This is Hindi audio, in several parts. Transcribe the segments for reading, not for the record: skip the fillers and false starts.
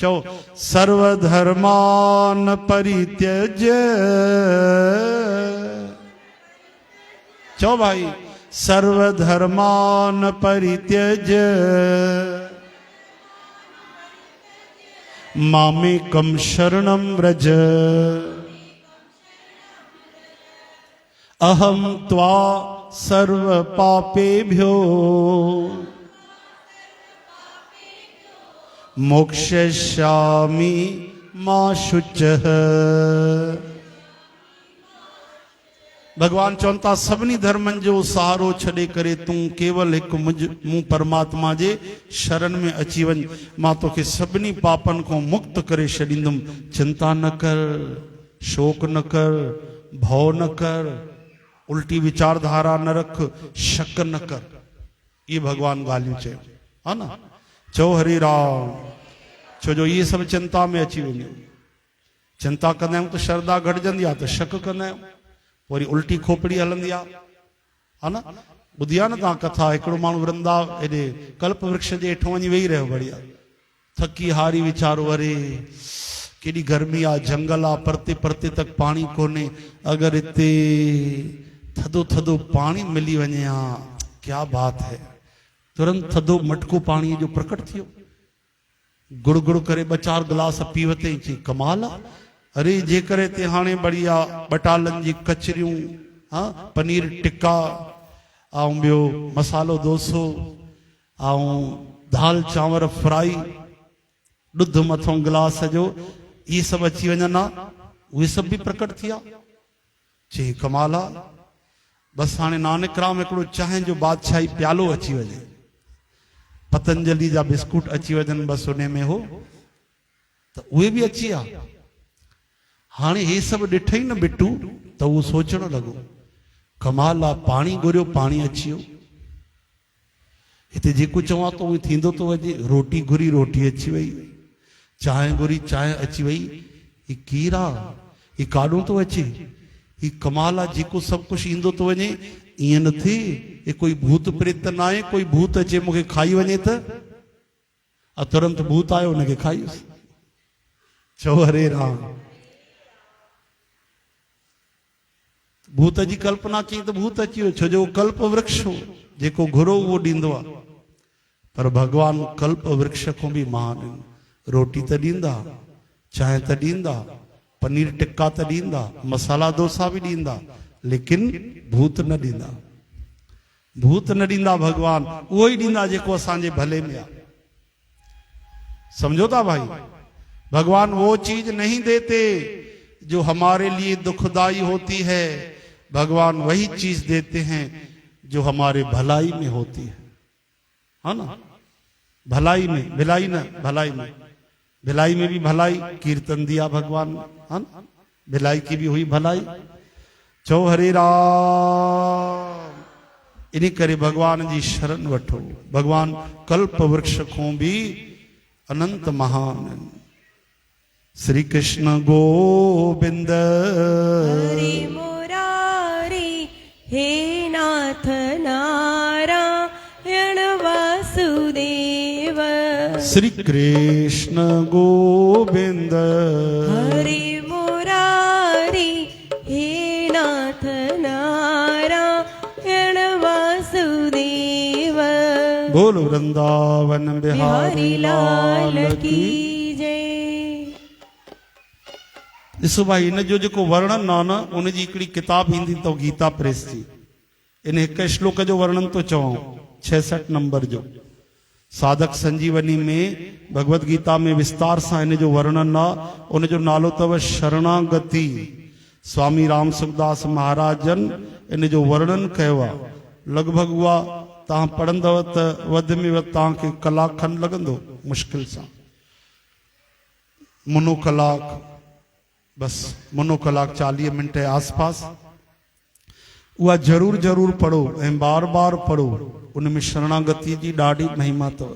चो सर्वधर्मान परित्यज्य, चो भाई सर्वधर्मान परित्यज्य मामेकं शरणं व्रज अहं त्वा सर्व पापेभ्यो मोक्षयिष्यामि मा शुचः। भगवान चवनि था सभिनी धर्मनि जो सहारो छॾे करे तूं केवल हिकु मूं परमात्मा जे शरण में अची वञ, मां तोखे सभिनी पापनि खां मुक्त करे छॾींदुमि। चिंता न कर, शोक न कर, भव न कर, उल्टी विचारधारा न रख, शक न कर। ये भगवान ॻाल्हियूं चयो हा न। चओ हरे राम। छो जो ये सभु चिंता में अची वेंदियूं। चिंता कंदा आहियूं त श्रद्धा घटिजंदी आहे, त शक कंदा आहियूं, वरी उल्टी खोपड़ी हलंदी आहे हा न। ॿुधी आहे न तव्हां कथा, हिकिड़ो माण्हू वृंदावन हेॾे कल्प वृक्ष जे हेठो वञी वेही रहियो, बढ़िया थकी हारी वीचारो, अरे केॾी गर्मी आहे, जंगल आहे, परते परते तक पाणी कोन्हे, अगरि हिते थधो थधो पाणी मिली वञे हा, क्या बात है। तुरंत थधो मटको पाणी जो प्रकट थियो, गुड़ गुड़ करे 2-4 गिलास पी वरितई, चई कमाल आहे। अरे जेकर हिते हाणे बढ़िया बटालनि जी कचरियूं, हाँ पनीर टिक्का, ऐं ॿियो मसालो डोसो, ऐं दाल चांवर फ्राई, ॾुध मथों गिलास जो, ये सभु अची वञनि हा, उहे सभु बि प्रकट थिया। चई कमाल आहे। बसि हाणे नानक राम हिकिड़ो चांहि जो बादशाही प्यालो अची वञे, पतंजलि जा बिस्कुट अची वञनि, बसि उन में हो त उहे बि अची विया। हाणे हे सभु ॾिठई न बिट्टू, त उहो सोचणु लॻो कमाल आहे, पाणी घुरियो पाणी अची वियो, हिते जेको चवां थो उहो थींदो थो वञे। रोटी घुरी रोटी अची वई, चांहि घुरी चांहि अची वई। ही केरु आहे, ही काॾों थो अचे, ही कमाल आहे, जेको सभु कुझु ईंदो थो वञे। ईअं न थिए हे कोई भूत प्रेत त न आहे, कोई भूत अचे मूंखे खाई वञे त, तुरंत भूत आयो हुनखे खाई। चओ हरे राम। भूत जी कल्पना कई त भूत अची वियो, छो जो कल्प वृक्ष हो, जेको घुरो उहो ॾींदो आहे। पर भगवान कल्प वृक्ष खां बि महान आहिनि। रोटी त ॾींदा, चांहि त ॾींदा, पनीर टिक्का त ॾींदा, मसाला डोसा बि ॾींदा, लेकिन भूत न ॾींदा। भूत न ॾींदा भगवान, उहो ई ॾींदा जेको असांजे भले में आहे। समझो था भाई, भगवान वो चीज नहीं देते जो हमारे लिए दुखदाई होती है, भगवान वही चीज देते हैं जो हमारे भलाई में होती है ना। भलाई में, भिलाई न, भलाई में, भिलाई में भी भलाई। कीर्तन दिया भगवान ने, है ना, भिलाई की भी हुई भलाई। चो हरे राम। इन करे भगवान जी शरण वठो। भगवान कल्प वृक्ष को भी अनंत महान। श्री कृष्ण गोविंद हरि मुरारी, हे नाथ नारायण वासुदेव। श्री कृष्ण गोविंद हरि मुरारी, हे नाथ नारायण वासुदेव। बोल वृंदावन बिहारी लाल की। ॾिसो भाई, इन जो जेको वर्णन आहे न, उन जी हिकिड़ी किताब ईंदी अथव गीता प्रेस जी। इन हिकु श्लोक जो वर्णन तो चवां, 66 नंबर जो। साधक संजीवनी में भगवत गीता में विस्तार सां इन जो वर्णन आहे। उन जो नालो अथव शरणागति। स्वामी राम सुखदास महाराजन इन जो वर्णन कयो आहे। लॻभॻि उहा तव्हां पढ़ंदव त वधि में वधि तव्हांखे कलाक खनि लॻंदो, मुश्किल सां मुनो कलाक, बस मुनो कलाक 40 मिनट जे आसपास। उहा जरूर जरूर पढ़ो ऐं बार बार पढ़ो। उन में शरणागति जी ॾाढी महिमा अथव।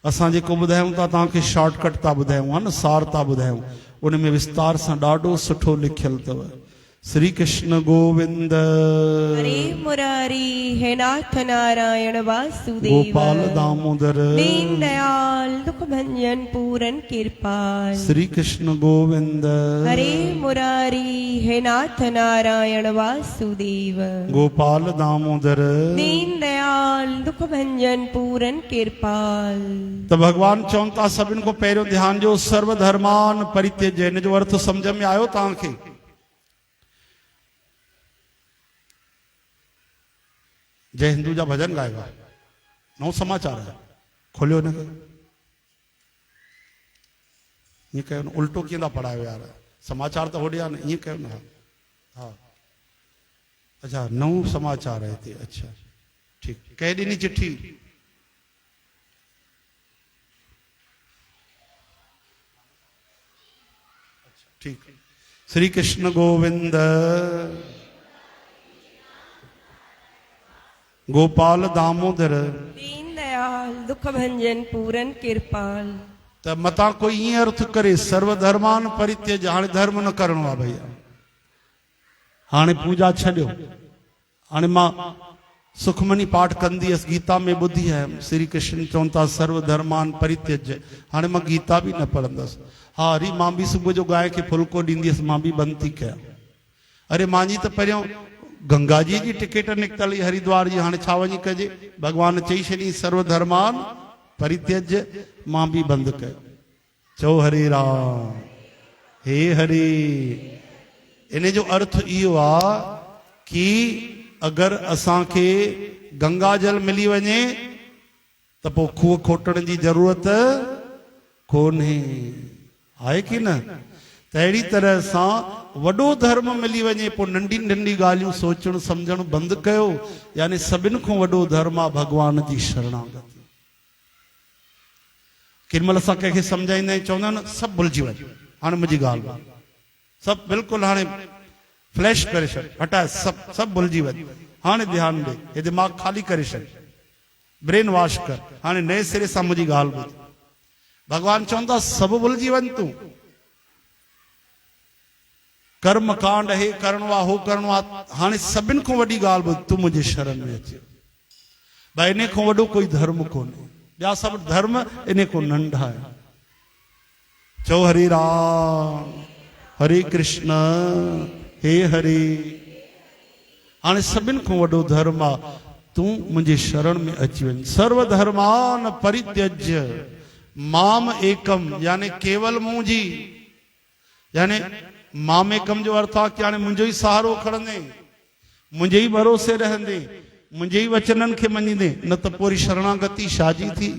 असां जेको ॿुधायूं था तव्हांखे शॉर्टकट था ॿुधायूं, हा न, सार था ॿुधायूं। उन में विस्तार सां ॾाढो सुठो लिखियलु अथव। श्री कृष्ण गोविंद हरे मुरारी हे नाथ नारायण वासुदेव गोपाल दामोदर दीन दयाल दुख भंजन पूरन कृपाल श्री कृष्ण गोविंद हरे मुरारी हे नाथ नारायण वासुदेव गोपाल दामोदर। दीन दयाल दुख भंजन पूरन कृपाल। तो भगवान चवनि था सभिनि को पहिरियों ध्यान जो सर्वधर्मान परित्यज्य, इन जो अर्थ समझ में आयो तव्हांखे? जय हिंदू जा भजन गाएगा, नओं समाचार है, खोलियो न ये कहो न, उल्टो कीअं था पढ़ायो यार, समाचार तो होड़िया न, ये कहो न। हाँ अच्छा, नओं समाचार है हिते, अच्छा ठीक। कह ॾिनी चिट्ठी? ठीक। श्री कृष्ण गोविंद गोपाल दामोदर दीन दयाल दुख भंजन पूरन कृपाल। त मता कोई ये अर्थ करे सर्वधर्मान परित्यज, हाणे धर्म न करणो आहे भैया, हाणे पूजा छॾियो। हाणे मां सुखमनी पाठ कंदी हुअसि, गीता में ॿुधी है श्री कृष्ण चवनि था सर्वधर्मान परित्यज। हाणे मां गीता बि न पढ़ंदसि। हा हरी, मां बि सुबुह जो गांइ खे फुल्को ॾींदी हुअसि, मां बि बंदि थी कयां। अरे मुंहिंजी त पहिरियों गंगा जी टिकट निकतल हुई हरिद्वार जी, हाणे छा वञी कजे? भगवान चई छॾी सर्वधर्मान परित्यज, मां बि बंदि कयो। चओ हरे राम, हे हरे। इन जो अर्थ इहो आहे कि अगर असांखे गंगा जल मिली वञे त पोइ खूह खोटण जी ज़रूरत कोन्हे, आहे कि न? त अहिड़ी तरह सां वॾो धर्म मिली वञे पोइ नंढी नंढी ॻाल्हियूं सोचणु सम्झणु बंदि कयो। यानी सभिनि खां वॾो धर्म आहे भगवान जी शरणागति। केॾी महिल असां कंहिंखे सम्झाईंदा आहियूं, चवंदा आहिनि सभु भुलिजी वञ, हाणे मुंहिंजी ॻाल्हि आहे, सभु बिल्कुलु हाणे फ्लैश करे छॾ, हटाए सभु भुलिजी वञ, हाणे ध्यानु ॾे, हे दिमाग़ ख़ाली करे छॾ, ब्रेन वॉश कर, हाणे नए सिरे सां मुंहिंजी ॻाल्हि ॿुध। भगवान चवंदा सभु भुलिजी वञ तूं, कर्म कांड हे करणो आहे, हो करणो आहे, हाणे सभिनि खां वॾी ॻाल्हि ॿुध, तूं मुंहिंजे शरण में अची। भाई इन खां वॾो कोई धर्म कोन्हे, ॿिया सभु धर्म इन खां नंढा आहिनि। चओ हरे राम, हरे कृष्ण, हे हरे। हाणे सभिनि खां वॾो धर्म आहे तूं मुंहिंजे शरण में अची वञ। सर्वधर्मान परित्यज्य माम एकम, यानी केवल मुंहिंजी, यानी माम एकम जो अर्थ आहे कि हाणे मुंहिंजो ई सहारो खणंदे, मुंहिंजे ई भरोसे रहंदे, मुंहिंजे ई वचननि खे मञींदे, न त पोइ शरणागति छाजी थी?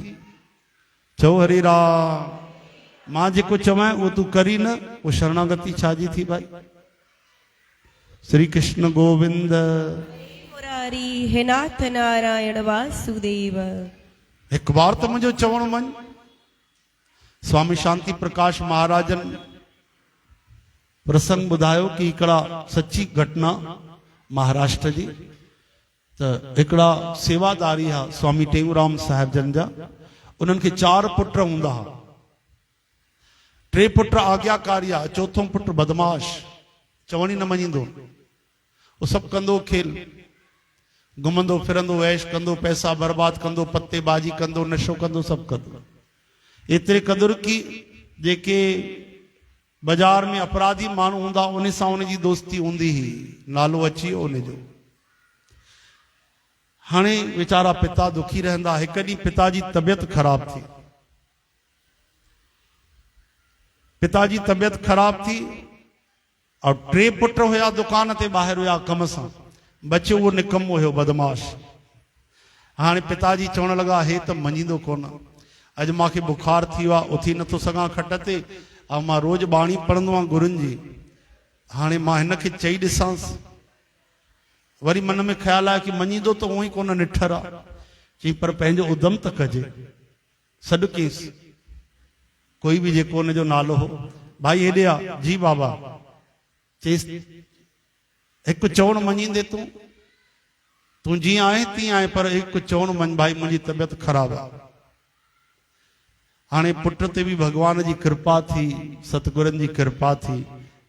चओ हरे राम, मां जेको चवां उहो तूं करी न, उहो शरणागति छाजी थी भाई? श्री कृष्ण गोविंद मुरारी हे नाथ नारायण वासुदेव। हिकु बार त मुंहिंजो चवणु मञ। स्वामी शांति प्रकाश महाराजन प्रसंग ॿुधायो कि हिकिड़ा सची घटना महाराष्ट्र जी। त हिकिड़ा सेवादारी हा स्वामी टेऊंराम साहिब जन जा, उन्हनि खे 4 पुट हूंदा हा। 3 पुट आज्ञाकारी आहे, चौथों पुट बदमाश, चवणी न मञींदो, वो सभु कंदो खेल, घुमंदो फिरंदो, ऐश कंदो, पैसा बर्बाद कंदो, पत्तेबाजी कंदो, नशो कंदो, सभु कंदो। एतिरे क़दुरु की जेके बाजार में अपराधी माण्हू हूंदा उन सां उनजी दोस्ती हूंदी ही, नालो अची वियो उनजो। हाणे वीचारा पिता दुखी रहंदा। हिकु ॾींहुं पिता जी तबियत ख़राब थी, पिता जी तबियत ख़राब थी और 3 पुट हुया दुकान ते ॿाहिरि हुया कम सां, बचियो उहो निकमो हुयो बदमाश। हाणे पिताजी चवण लॻा हे त मञींदो कोन, अॼु मूंखे बुखार थी वियो आहे, उथी नथो सघां खट ते, ऐं मां रोज़ बाणी पढ़ंदो आहियां गुरुनि जी, हाणे मां हिनखे चई ॾिसांसि। वरी मन में ख़्यालु आहे कि मञींदो त उहो ई कोन निठर आहे। चई पर पंहिंजो उदम त कजे, सॾु कयसि कोई बि जेको हुनजो नालो हो, भाई हेॾे आ, जी बाबा। चईसि हिकु चवणु मञींदे तूं जीअं आहे तीअं आहे, पर हिकु चवणु मञ भाई, मुंहिंजी तबियत ख़राबु आहे। हाणे पुट ते बि भगवान जी कृपा थी, सतगुरनि जी कृपा थी,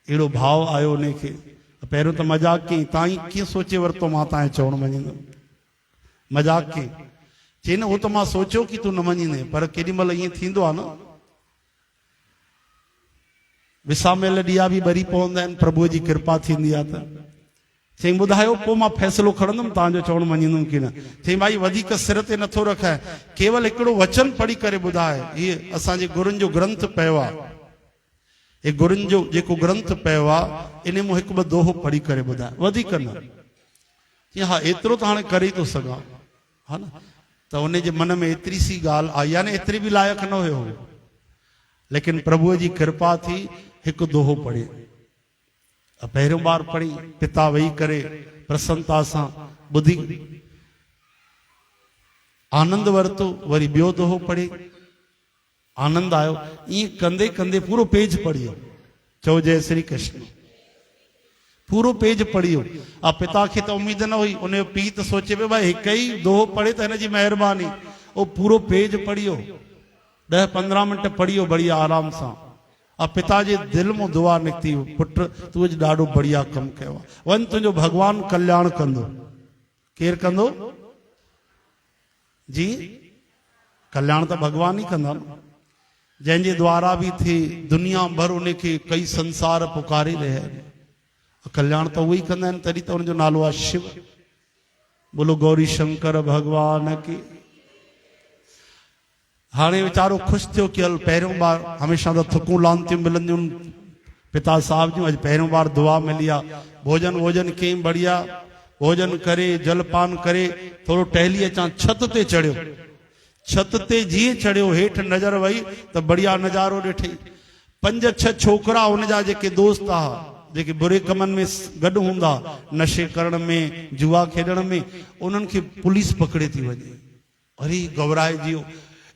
अहिड़ो भाव आयो उनखे, पहिरियों त मजाक कई, तव्हां कीअं सोचे वरितो मां तव्हांजे चवण मञींदुमि? मजाक कई, चई न उहो त मां सोचियो कि तूं न मञींदे, पर केॾी महिल ईअं थींदो आहे न, विसामियल ॾीआ बि ॿरी पवंदा आहिनि, प्रभुअ जी कृपा थींदी आहे त। चई ॿुधायो, पोइ मां फ़ैसिलो खणंदुमि तव्हांजो चवण मञींदुमि की न। चई भाई वधीक सिर ते नथो रखाए, केवल हिकिड़ो वचन पढ़ी करे ॿुधाए। हीअ असांजे गुरुनि जो ग्रंथ पियो आहे, हे गुरुनि जो जेको ग्रंथ पियो आहे इन में हिकु ॿ दोहो पढ़ी करे ॿुधाए, वधीक न। हा एतिरो त हाणे करे थो सघां, हा न। त उनजे मन में एतिरी सी ॻाल्हि आई, यानी एतिरी बि लाइक़ु न हुयो, लेकिन प्रभुअ जी कृपा थी, हिकु दोहो पढ़े। पहिरियों बार पढ़ी, पिता वेही करे प्रसन्नता सां ॿुधी, आनंद वरितो। वरी ॿियो दोहो पढ़े, आनंद आयो। ईअं कंदे कंदे पूरो पेज पढ़ियो। चओ जय श्री कृष्ण। पूरो पेज पढ़ियो। पिता खे त उम्मीद न हुई, उनजो पीउ त सोचे पियो भाई हिकु ई दोहो पढ़े त हिन जी महिरबानी। उहो पूरो पेज पढ़ियो, 10-15 मिंट पढ़ियो बढ़िया आराम सां। पिता जे दिल में दुआ निकिती, पुट तूं अॼु ॾाढो बढ़िया कमु कयो आहे, वञ तुंहिंजो भगवान कल्याण कंदो। केरु कंदो जी? कल्याण त भगवान ई कंदा न, जंहिंजे द्वारा बि थी दुनिया भर उनखे कई संसार पुकारे रहिया आहिनि। कल्याण त उहे ई कंदा आहिनि, तॾहिं त उनजो नालो आहे शिव। बोलो गौरी शंकर भगवान की। हाणे वीचारो ख़ुशि थियो कि हल पहिरियों बार, हमेशह त थुकूं लांतियूं मिलंदियूं पिता साहब जूं, अॼु पहिरियों बार दुआ मिली आहे। भोजन वोजन कयईं बढ़िया, भोजन करे जलपान करे थोरो टहली अचां, छत ते चढ़ियो। छत ते जीअं चढ़ियो, हेठि नज़र वई त बढ़िया नज़ारो ॾिठई। 5-6 छोकिरा हुनजा जेके दोस्त हुआ, जेके बुरे कमनि में गॾु हूंदा, नशे करण में, जुआ खेॾण में, उन्हनि खे पुलिस पकड़े थी वञे। अरे घबराइजी वियो,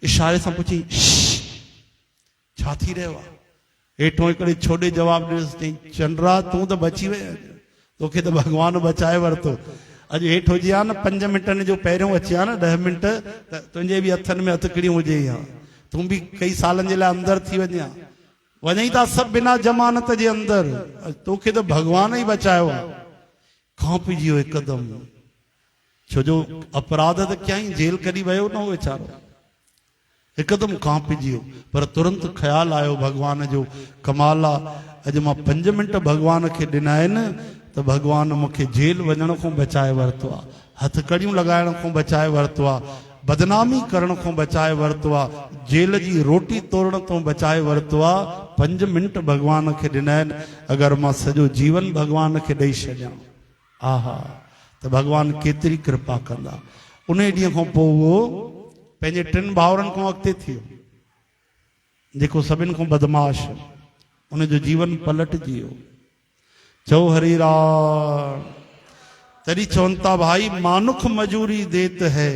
इशारे सां पुछी छा थी रहियो आहे? हेठों हिकिड़े छोॾे जवाबु ॾिनसि, चंद्रा तूं त बची वई, तोखे त भॻवानु बचाए वरितो। अॼु हेठि हुजे हा न 5 मिंटनि जो पहिरियों अची हा न 10 मिंट, त तुंहिंजे बि हथनि में हथकड़ियूं हुजे हा, तूं बि कई सालनि जे लाइ अंदरि थी वञे हा। वञई था सभु बिना जमानत जे अंदरि, तोखे त भॻवान ई बचायो आहे। कांपिजी वियो हिकदमि, छो जो अपराध त कयईं, जेल कॾहिं वियो न हो वीचारो, हिकदमि कांपिजी वियो। पर तुरंत ख़्यालु आयो भॻवान जो, कमाल आहे, अॼु मां 5 मिंट भॻवान खे ॾिना आहिनि त भॻवान मूंखे जेल वञण खां बचाए वरितो आहे, हथकड़ियूं लॻाइण खां बचाए वरितो आहे, बदनामी करण खां बचाए वरितो आहे, जेल जी रोटी तोड़ण खां बचाए वरितो आहे। 5 मिंट भॻवान खे ॾिना आहिनि। अगरि मां सॼो जीवन भॻवान खे ॾेई छॾियां, आहा, त भॻवान केतिरी कृपा कंदा। उन ॾींहं खां पोइ उहो पंहिंजे 3 भाउरनि खां अॻिते थियो, जेको सभिनि खां बदमाश, उनजो जीवन पलटजी वियो। चओ हरि राम। तॾहिं चवनि था भाई मानुख मजूरी देत है,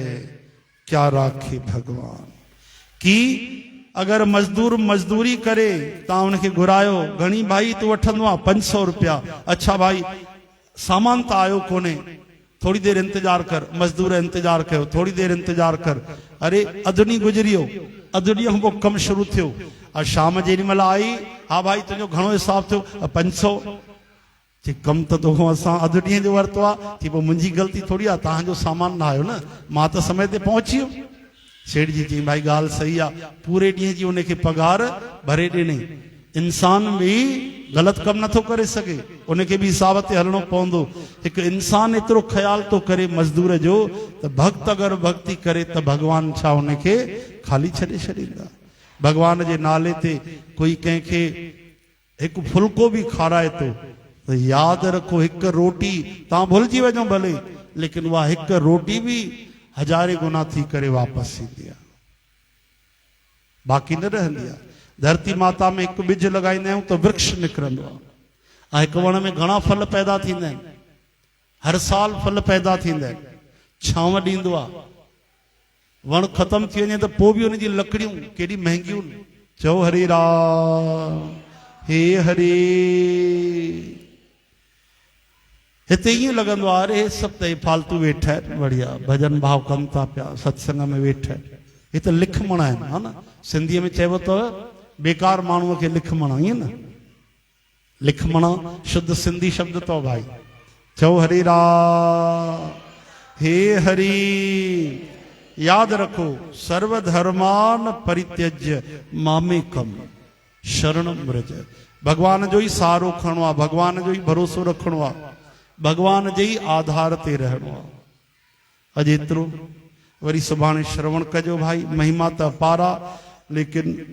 क्या राखे भगवान की। अगर मजदूर मजदूरी करे, तव्हां उनखे घुरायो, घणी भाई तूं वठंदो आहे? 500 रुपया। अच्छा भाई सामान त आयो कोन्हे, थोड़ी देर इंतजार कर। मजदूर इंतजार कयो, थोड़ी देर इंतजार कर। अरे अधु ॾींहुं गुज़री वियो, अधु ॾींहं खां पोइ कमु शुरू थियो। शाम जेॾी महिल आई, हा भाई तुंहिंजो घणो हिसाब थियो? 500। चई कमु त तोखां असां अधु ॾींहं जो वरितो आहे। चई पोइ मुंहिंजी ग़लती थोड़ी आहे, तव्हांजो सामान न आयो न, मां त समय ते पहुची वियो। सेठ जी चई भाई ॻाल्हि सही आहे, पूरे ॾींहं जी उनखे पघार भरे ॾिनई। इंसान बि ग़लति कमु नथो करे सघे, उनखे बि हिसाब ते हलणो पवंदो। हिकु इंसान एतिरो ख़्यालु थो करे मज़दूर जो, त भक्त अगरि भक्ति करे त भॻवान छा उनखे ख़ाली छॾे छॾींदा। भॻवान जे नाले ते कोई कंहिंखे हिकु फुल्को बि खाराए थो त यादि रखो, हिकु रोटी तव्हां भुलिजी वञो भले, लेकिन उहा हिकु रोटी बि 1000 गुना थी करे वापसि ईंदी आहे, बाक़ी न रहंदी आहे। धरती माता में हिकु ॿिज लॻाईंदा आहियूं त वृक्ष निकिरंदो आहे, ऐं हिकु वण में घणा फल पैदा थींदा आहिनि, हर साल फल पैदा थींदा आहिनि, छांव ॾींदो आहे। वण ख़तमु थी वञे त पोइ बि उनजी लकड़ियूं केॾी महांगियूं। चओ हरे राम, हे हरे। हिते ईअं लॻंदो आहे अरे सभु त फालतू वेठा आहिनि, बढ़िया भजन भाव कनि था पिया, सत्संग में वेठा आहिनि, हे त लिखमण आहिनि, हा न। सिंधीअ में चइबो अथव बेकार माण्हूअ खे लिखमण, ईअं न, लिखमणा शुद्ध सिंधी शब्द तो भाई चओ हरे राम हे हरि। याद रखो सर्वधर्मान परित्यज्य मामेकम शरणम व्रज। भगवान जो ही सारो खणो आ, भगवान जो ही भरोसो रखणो आ, भगवान जे ही आधार ते रहणो आ। अज एतिरो वरी सुभाणे श्रवण कजो भाई। महिमा त अपारा, लेकिन